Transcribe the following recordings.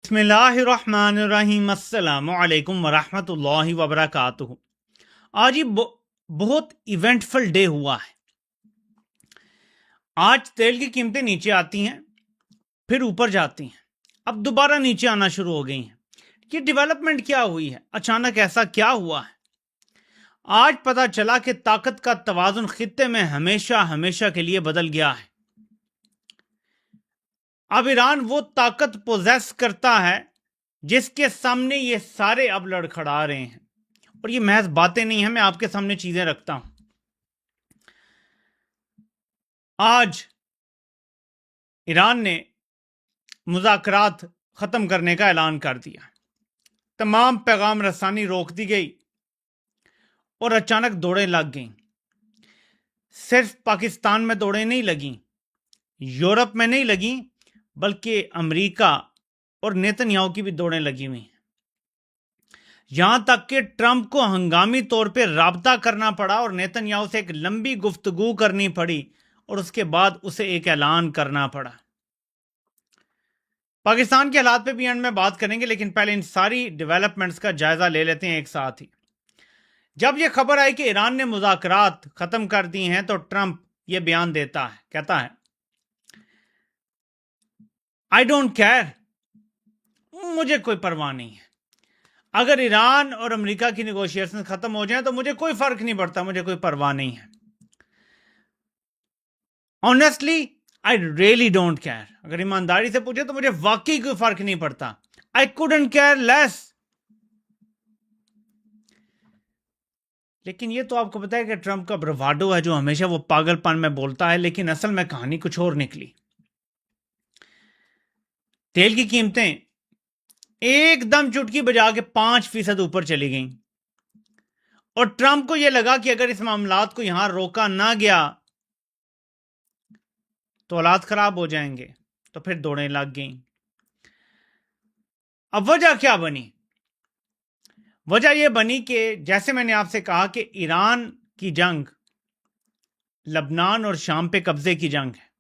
بسم اللہ الرحمن الرحیم السلام علیکم ورحمۃ اللہ وبرکاتہ۔ آج ہی بہت ایونٹفل ڈے ہوا ہے۔ آج تیل کی قیمتیں نیچے آتی ہیں، پھر اوپر جاتی ہیں، اب دوبارہ نیچے آنا شروع ہو گئی ہیں۔ یہ ڈیولپمنٹ کیا ہوئی ہے؟ اچانک ایسا کیا ہوا ہے؟ آج پتہ چلا کہ طاقت کا توازن خطے میں ہمیشہ کے لیے بدل گیا ہے۔ اب ایران وہ طاقت پوزیس کرتا ہے جس کے سامنے یہ سارے اب لڑکھڑا رہے ہیں، اور یہ محض باتیں نہیں ہیں، میں آپ کے سامنے چیزیں رکھتا ہوں۔ آج ایران نے مذاکرات ختم کرنے کا اعلان کر دیا، تمام پیغام رسانی روک دی گئی اور اچانک دوڑیں لگ گئیں۔ صرف پاکستان میں دوڑیں نہیں لگیں، یورپ میں نہیں لگیں، بلکہ امریکہ اور نیتن یاہو کی بھی دوڑیں لگی ہوئی ہیں۔ یہاں تک کہ ٹرمپ کو ہنگامی طور پہ رابطہ کرنا پڑا اور نیتن یاہو سے ایک لمبی گفتگو کرنی پڑی، اور اس کے بعد اسے ایک اعلان کرنا پڑا۔ پاکستان کے حالات پہ بھی اینڈ میں بات کریں گے، لیکن پہلے ان ساری ڈیولپمنٹس کا جائزہ لے لیتے ہیں ایک ساتھ ہی۔ جب یہ خبر آئی کہ ایران نے مذاکرات ختم کر دی ہیں تو ٹرمپ یہ بیان دیتا ہے، کہتا ہے I don't care، مجھے کوئی پرواہ نہیں ہے۔ اگر ایران اور امریکہ کی نیگوشیشن ختم ہو جائیں تو مجھے کوئی فرق نہیں پڑتا، مجھے کوئی پرواہ نہیں ہے۔ Honestly, I really don't care۔ اگر ایمانداری سے پوچھے تو مجھے واقعی کوئی فرق نہیں پڑتا۔ I couldn't care less۔ لیکن یہ تو آپ کو پتا ہے کہ ٹرمپ کا برواڈو ہے، جو ہمیشہ وہ پاگل پن میں بولتا ہے، لیکن اصل میں کہانی کچھ اور نکلی۔ تیل کی قیمتیں ایک دم چٹکی بجا کے 5% اوپر چلی گئیں، اور ٹرمپ کو یہ لگا کہ اگر اس معاملات کو یہاں روکا نہ گیا تو حالات خراب ہو جائیں گے، تو پھر دوڑیں لگ گئیں۔ اب وجہ کیا بنی؟ وجہ یہ بنی کہ جیسے میں نے آپ سے کہا کہ ایران کی جنگ لبنان اور شام پہ قبضے کی جنگ ہے۔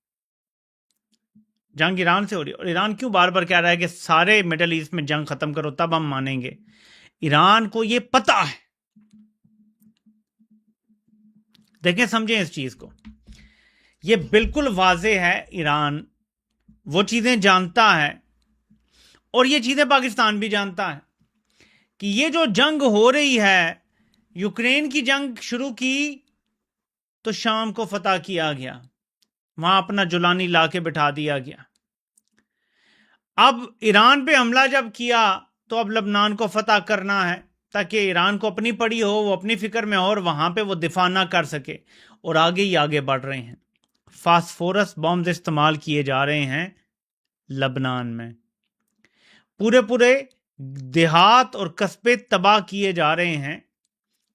جنگ ایران سے ہو رہی ہے، اور ایران کیوں بار بار کہہ رہا ہے کہ سارے مڈل ایسٹ میں جنگ ختم کرو تب ہم مانیں گے؟ ایران کو یہ پتا ہے۔ دیکھیں، سمجھیں اس چیز کو، یہ بالکل واضح ہے۔ ایران وہ چیزیں جانتا ہے، اور یہ چیزیں پاکستان بھی جانتا ہے، کہ یہ جو جنگ ہو رہی ہے، یوکرین کی جنگ شروع کی تو شام کو فتح کیا گیا، وہاں اپنا جولانی لا کے بٹھا دیا گیا۔ اب ایران پہ حملہ جب کیا تو اب لبنان کو فتح کرنا ہے، تاکہ ایران کو اپنی پڑی ہو، وہ اپنی فکر میں ہو، اور وہاں پہ وہ دفاع نہ کر سکے، اور آگے ہی آگے بڑھ رہے ہیں۔ فاسفورس بمز استعمال کیے جا رہے ہیں لبنان میں، پورے دیہات اور قصبے تباہ کیے جا رہے ہیں،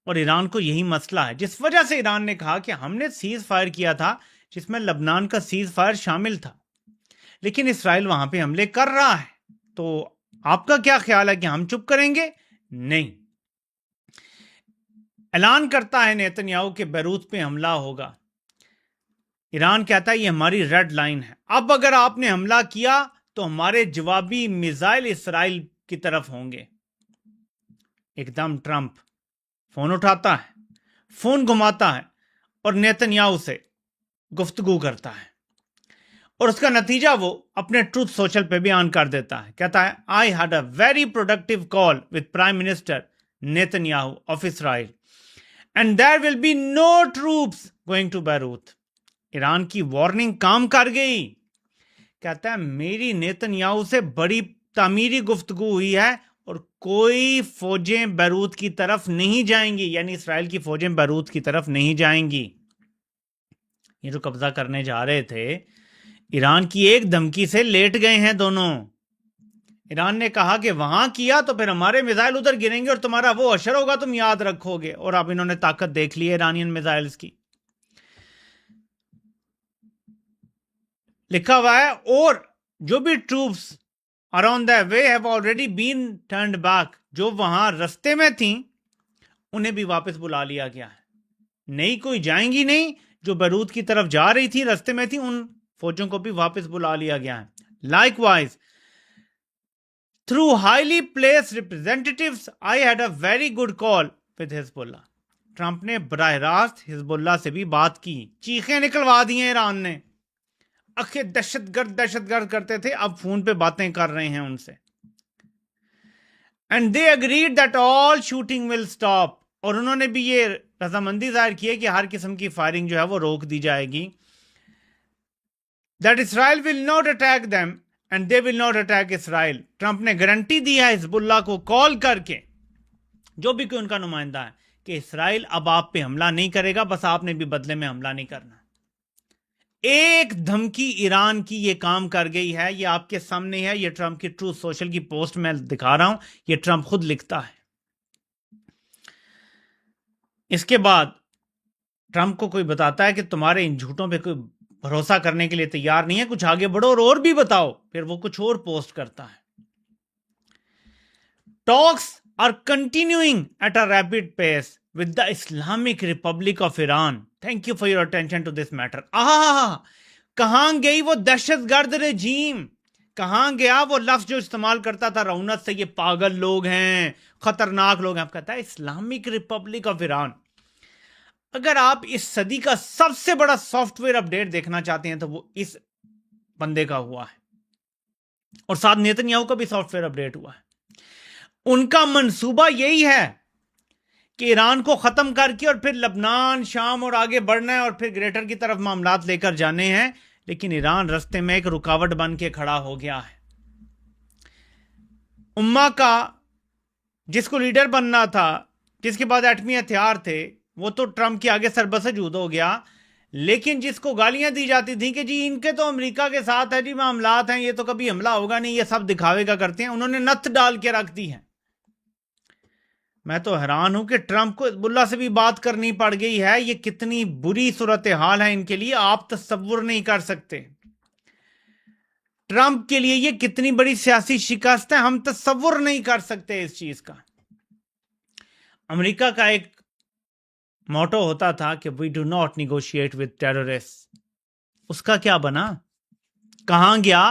اور ایران کو یہی مسئلہ ہے، جس وجہ سے ایران نے کہا کہ ہم نے سیز فائر کیا تھا، جس میں لبنان کا سیز فائر شامل تھا، لیکن اسرائیل وہاں پہ حملے کر رہا ہے، تو آپ کا کیا خیال ہے کہ ہم چپ کریں گے؟ نہیں۔ اعلان کرتا ہے نیتن یاہو کہ بیروت پہ حملہ ہوگا۔ ایران کہتا ہے یہ ہماری ریڈ لائن ہے، اب اگر آپ نے حملہ کیا تو ہمارے جوابی میزائل اسرائیل کی طرف ہوں گے۔ ایک دم ٹرمپ فون اٹھاتا ہے، فون گھماتا ہے، اور نیتن یاہو سے گفتگو کرتا ہے، اور اس کا نتیجہ وہ اپنے ٹروتھ سوشل پہ بیان کر دیتا ہے۔ کہتا ہے I had a very productive call with Prime Minister Netanyahu of Israel and there will be no troops going to Beirut۔ Iran کی وارننگ کام کر گئی۔ کہتا ہے میری نیتن یاہو سے بڑی تعمیری گفتگو ہوئی ہے، اور کوئی فوجیں بیروت کی طرف نہیں جائیں گی، یعنی اسرائیل کی فوجیں بیروت کی طرف نہیں جائیں گی۔ یہ جو قبضہ کرنے جا رہے تھے، ایران کی ایک دھمکی سے لیٹ گئے ہیں دونوں۔ ایران نے کہا کہ وہاں کیا تو پھر ہمارے میزائل ادھر گریں گے، اور تمہارا وہ اشر ہوگا، تم یاد رکھو گے۔ اور اب انہوں نے طاقت دیکھ لی ہے ایرانین میزائلز کی۔ لکھا ہوا ہے اور جو بھی troops around the way have already been turned back, جو وہاں رستے میں تھیں انہیں بھی واپس بلا لیا گیا ہے۔ نئی کوئی جائیں گی نہیں، جو بیروت کی طرف جا رہی تھی رستے میں تھی، ان فوجوں کو بھی واپس بلا لیا گیا ہے۔ Like wise Through highly placed representatives, I had a very good call with Hezbollah. Trump نے براہ راست حزب سے بھی بات کی. چیخیں نکلوا دی ہیں ایران نے. اکھے دہشت گرد کرتے تھے, اب فون پہ باتیں کر رہے ہیں ان سے. And they agreed that all shooting will stop. اور انہوں نے بھی یہ رضامندی ظاہر کی ہے کہ ہر قسم کی فائرنگ جو ہے وہ روک دی جائے گی. That Israel will not attack them and they will not attack Israel. Trump نے گارنٹی دی ہے حزب اللہ کو کال کر کے, جو بھی کوئی ان کا نمائندہ ہے, کہ اسرائیل اب آپ پہ حملہ نہیں کرے گا, بس آپ نے بھی بدلے میں حملہ نہیں کرنا. ایک دھمکی ایران کی یہ کام کر گئی ہے. یہ آپ کے سامنے ہے, یہ ٹرمپ کی ٹروتھ سوشل کی پوسٹ میں دکھا رہا ہوں, یہ ٹرمپ خود لکھتا ہے. اس کے بعد ٹرمپ کو کوئی بتاتا ہے کہ تمہارے ان جھوٹوں پہ کوئی بھروسہ کرنے کے لیے تیار نہیں ہے, کچھ آگے بڑھو اور بھی بتاؤ. پھر وہ کچھ اور پوسٹ کرتا ہے. ٹاکس are continuing at a rapid pace with the Islamic Republic of Iran. Thank you for your attention to this matter. کہاں گئی وہ دہشت گرد رجیم؟ کہاں گیا وہ لفظ جو استعمال کرتا تھا رونت سے, یہ پاگل لوگ ہیں, خطرناک لوگ ہیں. آپ کہتا ہے اسلامک ریپبلک آف ایران. اگر آپ اس صدی کا سب سے بڑا سافٹ ویئر اپڈیٹ دیکھنا چاہتے ہیں تو وہ اس بندے کا ہوا ہے, اور ساتھ نیتن یاہو کا بھی سافٹ ویئر اپڈیٹ ہوا ہے. ان کا منصوبہ یہی ہے کہ ایران کو ختم کر کے اور پھر لبنان, شام اور آگے بڑھنا ہے, اور پھر گریٹر کی طرف معاملات لے کر جانے ہیں. لیکن ایران رستے میں ایک رکاوٹ بن کے کھڑا ہو گیا ہے. امہ کا جس کو لیڈر بننا تھا, جس کے بعد ایٹمی ہتھیار تھے, وہ تو ٹرمپ کے آگے سربسجود ہو گیا. لیکن جس کو گالیاں دی جاتی تھیں کہ جی ان کے تو امریکہ کے ساتھ ہے جی معاملات ہیں, یہ تو کبھی حملہ ہوگا نہیں, یہ سب دکھاوے کا کرتے ہیں, انہوں نے نتھ ڈال کے رکھ دی ہے. میں تو حیران ہوں کہ ٹرمپ کو حزب اللہ سے بھی بات کرنی پڑ گئی ہے. یہ کتنی بری صورتحال ہے ان کے لیے, آپ تصور نہیں کر سکتے. ٹرمپ کے لیے یہ کتنی بڑی سیاسی شکست ہے, ہم تصور نہیں کر سکتے اس چیز کا. امریکہ کا ایک موٹو ہوتا تھا کہ we do not negotiate with terrorists. اس کا کیا بنا؟ کہاں گیا؟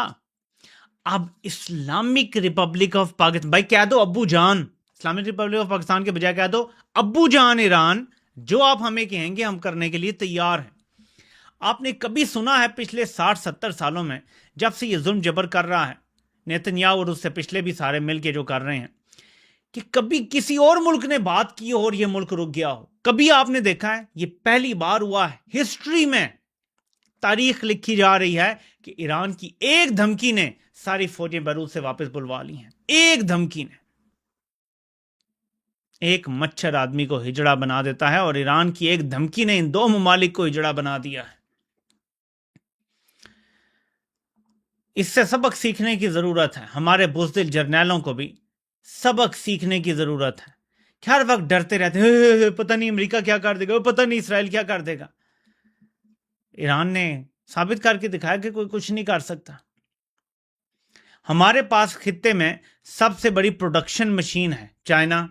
اب اسلامک ریپبلک آف پاکستان, بھائی کہہ دو ابو جان, اسلامک ریپبلک آف پاکستان کے بجائے کہہ دو ابو جان ایران, جو آپ ہمیں کہیں گے ہم کرنے کے لیے تیار ہیں. آپ نے کبھی سنا ہے پچھلے 60-70 سالوں میں جب سے یہ ظلم جبر کر رہا ہے نیتن یاہو, اور اس سے پچھلے بھی سارے مل کے جو کر رہے ہیں, کہ کبھی کسی اور ملک نے بات کی ہو اور یہ ملک رک گیا ہو؟ کبھی آپ نے دیکھا ہے؟ یہ پہلی بار ہوا ہے ہسٹری میں. تاریخ لکھی جا رہی ہے کہ ایران کی ایک دھمکی نے ساری فوجیں بیروت سے واپس بلوا لی ہیں. ایک دھمکی نے ایک مچھر آدمی کو ہجڑا بنا دیتا ہے, اور ایران کی ایک دھمکی نے ان دو ممالک کو ہجڑا بنا دیا ہے. اس سے سبق سیکھنے کی ضرورت ہے. ہمارے بزدل جرنیلوں کو بھی سبق سیکھنے کی ضرورت ہے کہ ہر وقت ڈرتے رہتے ہیں, پتہ نہیں امریکہ کیا کر دے گا, پتہ نہیں اسرائیل کیا کر دے گا. ایران نے ثابت کر کے دکھایا کہ کوئی کچھ نہیں کر سکتا. ہمارے پاس خطے میں سب سے بڑی پروڈکشن مشین ہے چائنا.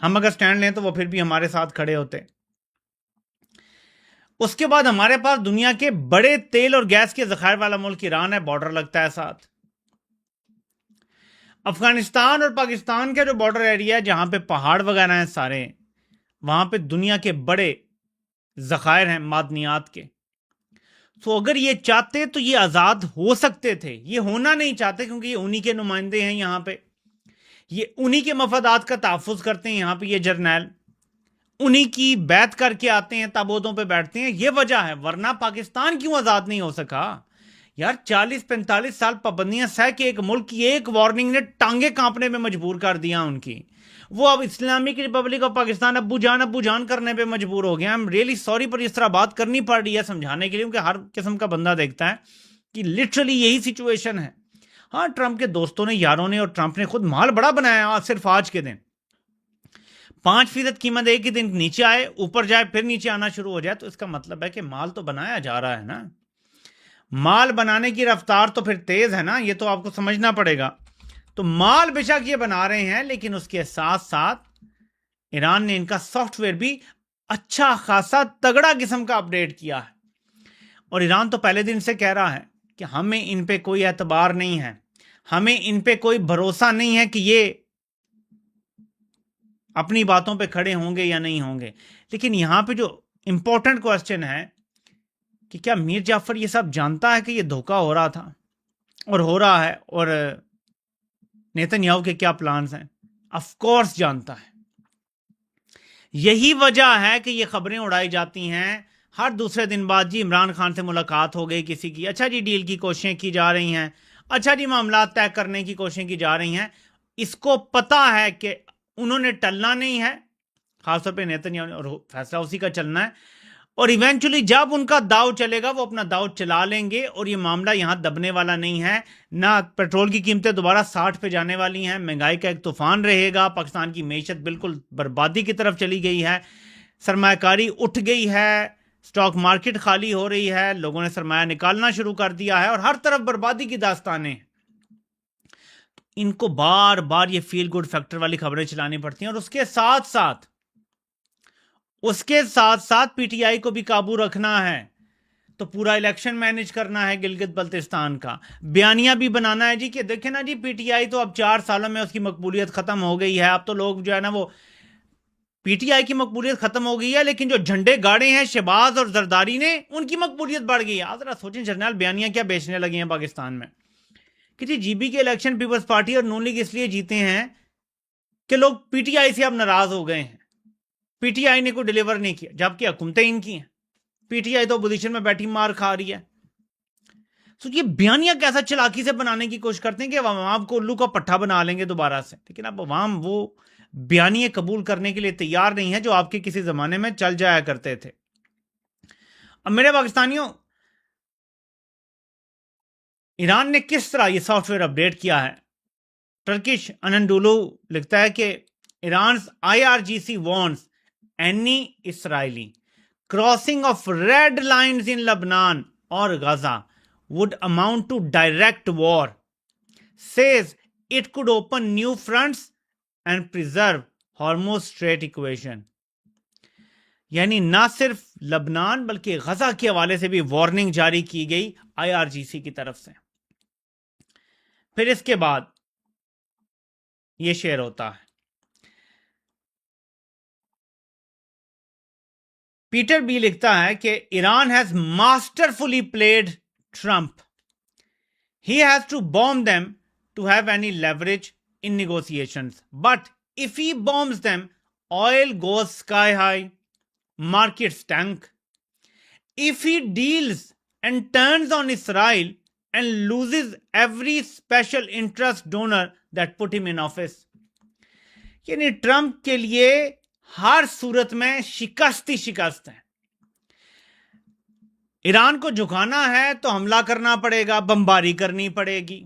ہم اگر سٹینڈ لیں تو وہ پھر بھی ہمارے ساتھ کھڑے ہوتے. اس کے بعد ہمارے پاس دنیا کے بڑے تیل اور گیس کے ذخائر والا ملک ایران ہے, بارڈر لگتا ہے ساتھ. افغانستان اور پاکستان کے جو بارڈر ایریا ہے جہاں پہ پہاڑ وغیرہ ہیں سارے, وہاں پہ دنیا کے بڑے ذخائر ہیں معدنیات کے. تو اگر یہ چاہتے تو یہ آزاد ہو سکتے تھے. یہ ہونا نہیں چاہتے کیونکہ یہ انہی کے نمائندے ہیں یہاں پہ, یہ انہی کے مفادات کا تحفظ کرتے ہیں یہاں پہ. یہ جرنیل انہی کی بیعت کر کے آتے ہیں, تابوتوں پہ بیٹھتے ہیں, یہ وجہ ہے. ورنہ پاکستان کیوں آزاد نہیں ہو سکا یار؟ 40-45 سال پابندیاں سہ کے ایک ملک کی ایک وارننگ نے ٹانگیں کانپنے پہ مجبور کر دیا ان کی. وہ اب اسلامک ریپبلک آف پاکستان ابو جان کرنے پہ مجبور ہو گیا. I'm really sorry پر اس طرح بات کرنی پڑ رہی ہے سمجھانے کے لیے, کیونکہ ہر قسم کا بندہ دیکھتا ہے کہ لٹرلی یہی سچویشن ہے. ہاں, ٹرمپ کے دوستوں نے, یاروں نے, اور ٹرمپ نے خود مال بڑا بنایا. صرف آج کے دن 5% قیمت ایک ہی دن نیچے آئے, اوپر جائے, پھر نیچے آنا شروع ہو جائے, تو اس کا مطلب ہے کہ مال تو بنایا جا رہا ہے نا. مال بنانے کی رفتار تو پھر تیز ہے نا, یہ تو آپ کو سمجھنا پڑے گا. تو مال بے شک یہ بنا رہے ہیں, لیکن اس کے ساتھ ساتھ ایران نے ان کا سافٹ ویئر بھی اچھا خاصا تگڑا قسم کا اپڈیٹ کیا ہے. اور ایران تو پہلے دن سے کہہ رہا ہے کہ ہمیں ان پہ کوئی اعتبار نہیں ہے, ہمیں ان پہ کوئی بھروسہ نہیں ہے کہ یہ اپنی باتوں پہ کھڑے ہوں گے یا نہیں ہوں گے. لیکن یہاں پہ جو امپورٹنٹ کوشچن ہے کہ کیا میر جعفر یہ سب جانتا ہے کہ یہ دھوکہ ہو رہا تھا اور ہو رہا ہے، اور نیتن یاہو کے کیا پلانز ہیں؟ آف کورس جانتا ہے. یہی وجہ ہے کہ یہ خبریں اڑائی جاتی ہیں ہر دوسرے دن بعد. جی عمران خان سے ملاقات ہو گئی کسی کی، اچھا جی ڈیل کی کوششیں کی جا رہی ہیں، اچھا جی معاملات طے کرنے کی کوششیں کی جا رہی ہیں. اس کو پتا ہے کہ انہوں نے ٹلنا نہیں ہے، خاص طور پہ نیتن یاہو نے، اور فیصلہ اسی کا چلنا ہے. اور ایونچولی جب ان کا داؤ چلے گا وہ اپنا داؤ چلا لیں گے، اور یہ معاملہ یہاں دبنے والا نہیں ہے. نہ پیٹرول کی قیمتیں دوبارہ 60 پہ جانے والی ہیں، مہنگائی کا ایک طوفان رہے گا، پاکستان کی معیشت بالکل بربادی کی طرف چلی گئی ہے، سرمایہ کاری اٹھ گئی ہے، سٹاک مارکیٹ خالی ہو رہی ہے، لوگوں نے سرمایہ نکالنا شروع کر دیا ہے، اور ہر طرف بربادی کی داستانیں ہیں. ان کو بار بار یہ فیل گڈ فیکٹر والی خبریں چلانی پڑتی ہیں، اور اس کے ساتھ ساتھ پی ٹی آئی کو بھی قابو رکھنا ہے. تو پورا الیکشن مینج کرنا ہے گلگت بلتستان کا، بیانیہ بھی بنانا ہے جی کہ دیکھیں نا جی پی ٹی آئی تو اب 4 سالوں میں اس کی مقبولیت ختم ہو گئی ہے. اب تو لوگ جو ہے نا وہ پی ٹی آئی کی مقبولیت ختم ہو گئی ہے، لیکن جو جھنڈے گاڑے ہیں شہباز اور زرداری نے، ان کی مقبولیت بڑھ گئی ہے. آپ ذرا سوچیں جنرل بیانیہ کیا بیچنے لگے ہیں پاکستان میں کہ جی بی کے الیکشن پیپلز پارٹی اور نون لیگ اس لیے جیتے ہیں کہ لوگ پی ٹی آئی سے اب ناراض ہو گئے ہیں، پی ٹی آئی نے کوئی ڈیلیور نہیں کیا، جبکہ حکومتیں ان کی ہیں. پی ٹی آئی تو اپوزیشن میں بیٹھی مار کھا رہی ہے. سو یہ بیانیہ کیسا چلاکی سے بنانے کی کوشش کرتے ہیں کہ عوام کو الو کا پٹھا بنا لیں گے دوبارہ سے. لیکن اب عوام وہ بیانیے قبول کرنے کے لیے تیار نہیں ہے جو آپ کے کسی زمانے میں چل جایا کرتے تھے. اب میرے پاکستانیوں، ایران نے کس طرح یہ سافٹ ویئر اپڈیٹ کیا ہے؟ ٹرکش اننڈولو لکھتا ہے کہ ایران's IRGC warns any Israeli crossing of red lines in Lebanon or Gaza would amount to direct war, says it could open new fronts and preserve Hormuz Strait equation. یعنی نہ صرف لبنان بلکہ غزہ کے حوالے سے بھی وارننگ جاری کی گئی IRGC کی طرف سے. پھر اس کے بعد یہ شعر ہوتا ہے. پیٹر بی لکھتا ہے کہ Iran has masterfully played Trump. He has to bomb them to have any leverage in negotiations. But if he bombs them oil goes sky high, markets tank. If he deals and turns on Israel and loses every special interest donor that put him in office. یعنی Trump کے لیے ہر صورت میں شکست ہی شکست ہے. ایران کو جھکانا ہے تو حملہ کرنا پڑے گا، بمباری کرنی پڑے گی.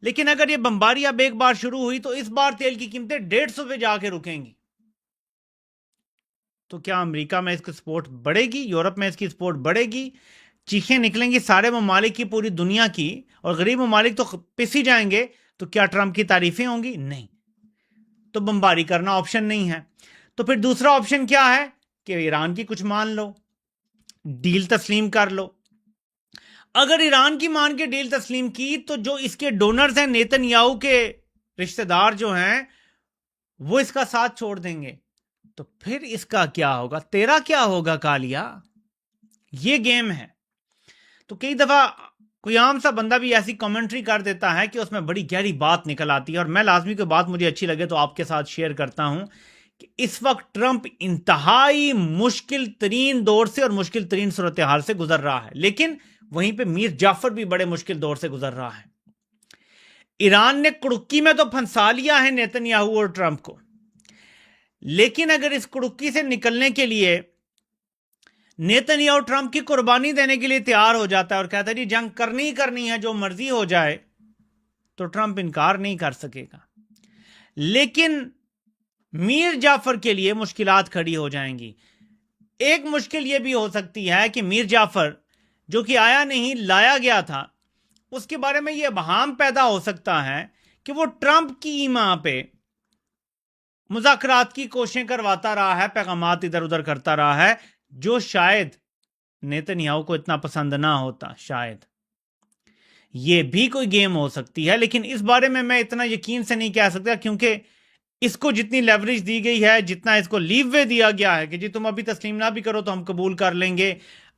لیکن اگر یہ بمباری اب ایک بار شروع ہوئی تو اس بار تیل کی قیمتیں 150 پہ جا کے رکیں گی. تو کیا امریکہ میں اس کی سپورٹ بڑھے گی؟ یورپ میں اس کی سپورٹ بڑھے گی؟ چیخیں نکلیں گی سارے ممالک کی، پوری دنیا کی، اور غریب ممالک تو پس ہی جائیں گے. تو کیا ٹرمپ کی تعریفیں ہوں گی؟ نہیں. تو بمباری کرنا آپشن نہیں ہے. تو پھر دوسرا آپشن کیا ہے کہ ایران کی کچھ مان لو، ڈیل تسلیم کر لو. اگر ایران کی مان کے ڈیل تسلیم کی تو جو اس کے ڈونرز ہیں، نیتن یاہو کے رشتہ دار جو ہیں، وہ اس کا ساتھ چھوڑ دیں گے. تو پھر اس کا کیا ہوگا؟ تیرا کیا ہوگا کالیا؟ یہ گیم ہے. تو کئی دفعہ کوئی عام سا بندہ بھی ایسی کمنٹری کر دیتا ہے کہ اس میں بڑی گہری بات نکل آتی ہے، اور میں لازمی کوئی بات مجھے اچھی لگے تو آپ کے ساتھ شیئر کرتا ہوں کہ اس وقت ٹرمپ انتہائی مشکل ترین دور سے اور مشکل ترین صورتحال سے گزر رہا ہے. لیکن وہیں پہ میر جعفر بھی بڑے مشکل دور سے گزر رہا ہے. ایران نے کڑکی میں تو پھنسا لیا ہے نیتن یاہو اور ٹرمپ کو، لیکن اگر اس کڑکی سے نکلنے کے لیے نیتن یاہو ٹرمپ کی قربانی دینے کے لیے تیار ہو جاتا ہے اور کہتا ہے جی جنگ کرنی کرنی ہے، جو مرضی ہو جائے، تو ٹرمپ انکار نہیں کر سکے گا. لیکن میر جعفر کے لیے مشکلات کھڑی ہو جائیں گی. ایک مشکل یہ بھی ہو سکتی ہے کہ میر جعفر جو کہ آیا نہیں لایا گیا تھا، اس کے بارے میں یہ ابہام پیدا ہو سکتا ہے کہ وہ ٹرمپ کی ایما پہ مذاکرات کی کوششیں کرواتا رہا ہے، پیغامات ادھر ادھر کرتا رہا ہے، جو شاید نیتن یاہو کو اتنا پسند نہ ہوتا. شاید یہ بھی کوئی گیم ہو سکتی ہے، لیکن اس بارے میں اتنا یقین سے نہیں کہہ سکتا، کیونکہ اس کو جتنی لیوریج دی گئی ہے، جتنا اس کو لیو وے دیا گیا ہے کہ جی تم ابھی تسلیم نہ بھی کرو تو ہم قبول کر لیں گے،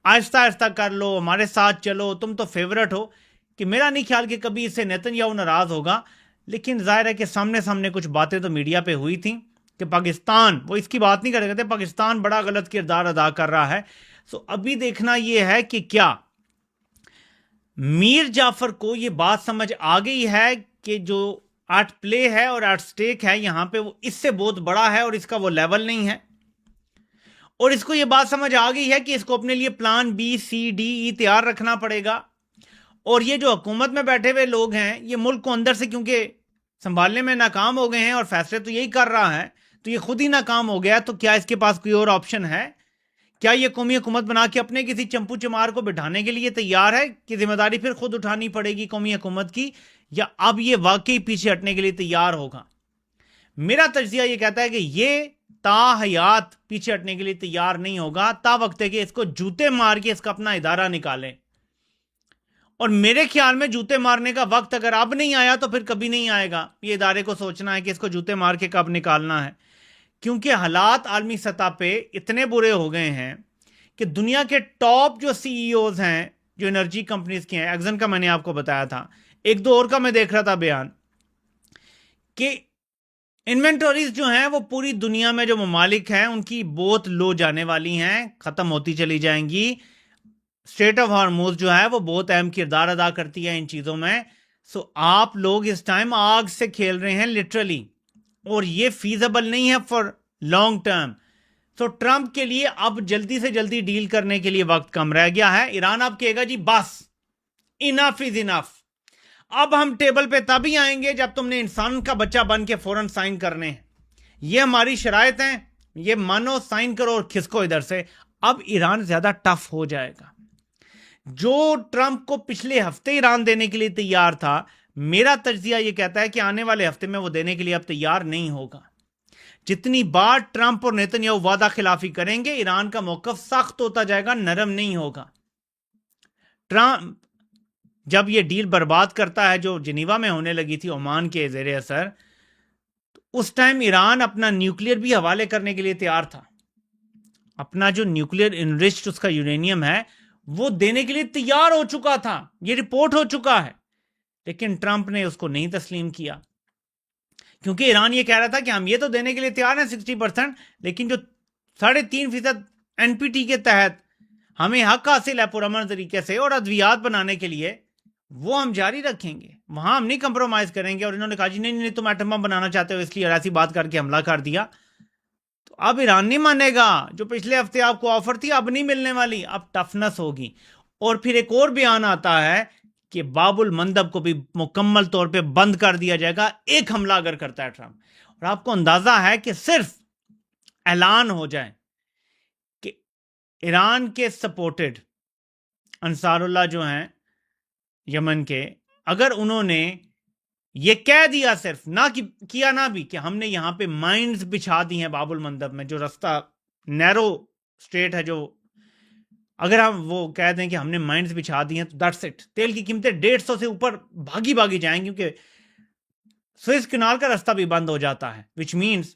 آہستہ آہستہ کر لو، ہمارے ساتھ چلو، تم تو فیورٹ ہو، کہ میرا نہیں خیال کہ کبھی اس سے نیتن یاہو ناراض ہوگا۔ لیکن ظاہر ہے کہ سامنے کچھ باتیں تو میڈیا پہ ہوئی تھیں کہ پاکستان، وہ اس کی بات نہیں کرے گا، پاکستان بڑا غلط کردار ادا کر رہا ہے۔ سو ابھی دیکھنا یہ ہے کہ کیا میر جعفر کو یہ بات سمجھ آ گئی ہے کہ جو ایٹ پلے ہے اور ایٹ سٹیک ہے یہاں پہ، وہ اس سے بہت بڑا ہے اور اس کا وہ لیول نہیں ہے، اور اس کو یہ بات سمجھ آ گئی ہے کہ اس کو اپنے لیے plan B C D E تیار رکھنا پڑے گا۔ اور یہ جو حکومت میں بیٹھے ہوئے لوگ ہیں، یہ ملک کو اندر سے کیونکہ سنبھالنے میں ناکام ہو گئے ہیں اور فیصلے تو یہی کر رہا ہے، تو یہ خود ہی ناکام ہو گیا، تو کیا اس کے پاس کوئی اور آپشن ہے؟ کیا یہ قومی حکومت بنا کے اپنے کسی چمپو چمار کو بٹھانے کے لیے تیار ہے کہ ذمہ داری پھر خود اٹھانی پڑے گی قومی حکومت کی، یا اب یہ واقعی پیچھے ہٹنے کے لیے تیار ہوگا؟ میرا تجزیہ یہ کہتا ہے کہ یہ تا حیات پیچھے ہٹنے کے لیے تیار نہیں ہوگا، تا وقت ہے کہ اس کو جوتے مار کے اس کا اپنا ادارہ نکالیں۔ اور میرے خیال میں جوتے مارنے کا وقت اگر اب نہیں آیا تو پھر کبھی نہیں آئے گا۔ یہ ادارے کو سوچنا ہے کہ اس کو جوتے مار کے کب نکالنا ہے، کیونکہ حالات عالمی سطح پہ اتنے برے ہو گئے ہیں کہ دنیا کے ٹاپ جو سی ای اوز ہیں، جو انرجی کمپنیز کے ہیں، ایکزن کا میں نے آپ کو بتایا تھا، ایک دو اور کا میں دیکھ رہا تھا بیان، کہ انوینٹوریز جو ہیں وہ پوری دنیا میں جو ممالک ہیں ان کی بہت لو جانے والی ہیں، ختم ہوتی چلی جائیں گی۔ اسٹریٹ آف ہارموز جو ہے وہ بہت اہم کردار ادا کرتی ہے ان چیزوں میں۔ سو آپ لوگ اس ٹائم آگ سے کھیل رہے ہیں لٹرلی، اور یہ فیزیبل نہیں ہے for long term. So Trump کے لیے اب جلدی سے جلدی ڈیل کرنے کے لیے وقت کم رہ گیا ہے۔ ایران اب کہے گا جی بس، انف از انف، اب ہم ٹیبل پہ تب ہی آئیں گے جب تم نے انسان کا بچہ بن کے فوراً سائن کرنے ہیں، یہ ہماری شرائط ہیں، یہ مانو، سائن کرو اور کھسکو ادھر سے۔ اب ایران زیادہ ٹف ہو جائے گا۔ جو ٹرمپ کو پچھلے ہفتے ایران دینے کے لیے تیار تھا، میرا تجزیہ یہ کہتا ہے کہ آنے والے ہفتے میں وہ دینے کے لیے اب تیار نہیں ہوگا۔ جتنی بار ٹرمپ اور نیتن یاہو وعدہ خلافی کریں گے، ایران کا موقف سخت ہوتا جائے گا، نرم نہیں ہوگا۔ ٹرمپ جب یہ ڈیل برباد کرتا ہے جو جنیوا میں ہونے لگی تھی عمان کے زیر اثر، اس ٹائم ایران اپنا نیوکلیر بھی حوالے کرنے کے لیے تیار تھا، اپنا جو نیوکلیر انرچڈ اس کا یورینیم ہے وہ دینے کے لیے تیار ہو چکا تھا، یہ رپورٹ ہو چکا ہے، لیکن ٹرمپ نے اس کو نہیں تسلیم کیا، کیونکہ ایران یہ کہہ رہا تھا کہ ہم یہ تو دینے کے لیے تیار ہیں 60%، لیکن جو 3.5% این پی ٹی کے تحت ہمیں حق حاصل ہے پرامن طریقے سے اور ادویات بنانے کے لیے، وہ ہم جاری رکھیں گے، وہاں ہم نہیں کمپرومائز کریں گے۔ اور انہوں نے کہا جی نہیں تم ایٹم بم بنانا چاہتے ہو، اس لیے ایسی بات کر کے حملہ کر دیا۔ تو اب ایران نہیں مانے گا، جو پچھلے ہفتے آپ کو آفر تھی اب نہیں ملنے والی، اب ٹفنس ہوگی۔ اور پھر ایک اور بیان آتا ہے کہ باب المندب کو بھی مکمل طور پہ بند کر دیا جائے گا ایک حملہ اگر کرتا ہے ٹرمپ۔ اور آپ کو اندازہ ہے کہ صرف اعلان ہو جائے کہ ایران کے سپورٹڈ انصار اللہ جو ہیں یمن کے، اگر انہوں نے یہ کہہ دیا، صرف نہ کیا نہ بھی، کہ ہم نے یہاں پہ مائنز بچھا دی ہیں باب المندب میں، جو رستہ نیرو اسٹریٹ ہے، جو اگر ہم وہ کہہ دیں کہ ہم نے مائنز بچھا دی ہیں تو دیٹس اٹ، تیل کی قیمتیں 150 سے اوپر بھاگی جائیں، کیونکہ سوئز کنال کا رستہ بھی بند ہو جاتا ہے، وچ مینز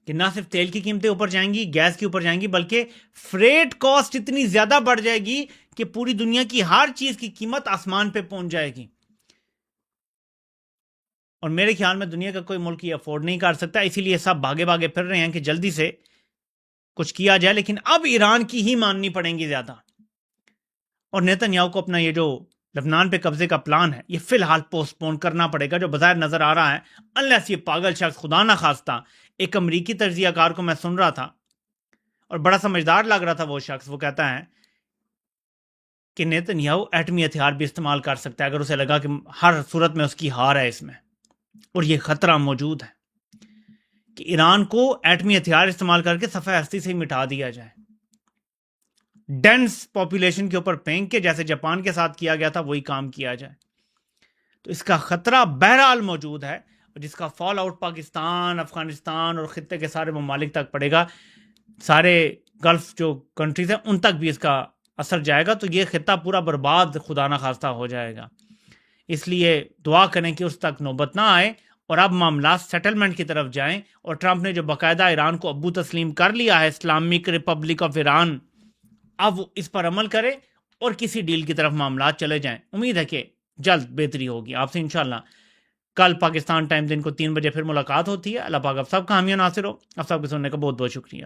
کہ نہ صرف تیل کی قیمتیں اوپر جائیں گی، گیس کی اوپر جائیں گی، بلکہ فریٹ کاسٹ اتنی زیادہ بڑھ جائے گی کہ پوری دنیا کی ہر چیز کی قیمت آسمان پہ پہنچ جائے گی۔ اور میرے خیال میں دنیا کا کوئی ملک یہ افورڈ نہیں کر سکتا، اسی لیے سب بھاگے پھر رہے ہیں کہ جلدی سے کچھ کیا جائے، لیکن اب ایران کی ہی ماننی پڑیں گی زیادہ۔ اور نیتن یاہو کو اپنا یہ جو لبنان پہ قبضے کا پلان ہے یہ فی الحال پوسٹ پون کرنا پڑے گا، جو بظاہر نظر آ رہا ہے، انلیس یہ پاگل شخص خدا نہ خواستہ، ایک امریکی تجزیہ کار کو میں سن رہا تھا اور بڑا سمجھدار لگ رہا تھا وہ شخص، وہ کہتا ہے کہ نیتن یاہو ایٹمی ہتھیار بھی استعمال کر سکتا ہے اگر اسے لگا کہ ہر صورت میں اس کی ہار ہے اس میں، اور یہ خطرہ موجود ہے کہ ایران کو ایٹمی ہتھیار استعمال کر کے صفحہ ہستی سے ہی مٹا دیا جائے، ڈینس پاپولیشن کے اوپر پھینک کے، جیسے جاپان کے ساتھ کیا گیا تھا وہی کام کیا جائے۔ تو اس کا خطرہ بہرحال موجود ہے، جس کا فال آؤٹ پاکستان، افغانستان اور خطے کے سارے ممالک تک پڑے گا، سارے گلف جو کنٹریز ہیں ان تک بھی اس کا اثر جائے گا، تو یہ خطہ پورا برباد خدا نہ خواستہ ہو جائے گا۔ اس لیے دعا کریں کہ اس تک نوبت نہ آئے اور اب معاملات سیٹلمنٹ کی طرف جائیں، اور ٹرمپ نے جو باقاعدہ ایران کو ابو تسلیم کر لیا ہے، اسلامک ریپبلک آف ایران، اب وہ اس پر عمل کرے اور کسی ڈیل کی طرف معاملات چلے جائیں۔ امید ہے کہ جلد بہتری ہوگی۔ آپ سے انشاءاللہ کل پاکستان ٹائم دن کو 3 بجے پھر ملاقات ہوتی ہے۔ اللہ پاک آپ سب کا حامی و ناصر ہو۔ آپ سب کے سننے کا بہت بہت شکریہ۔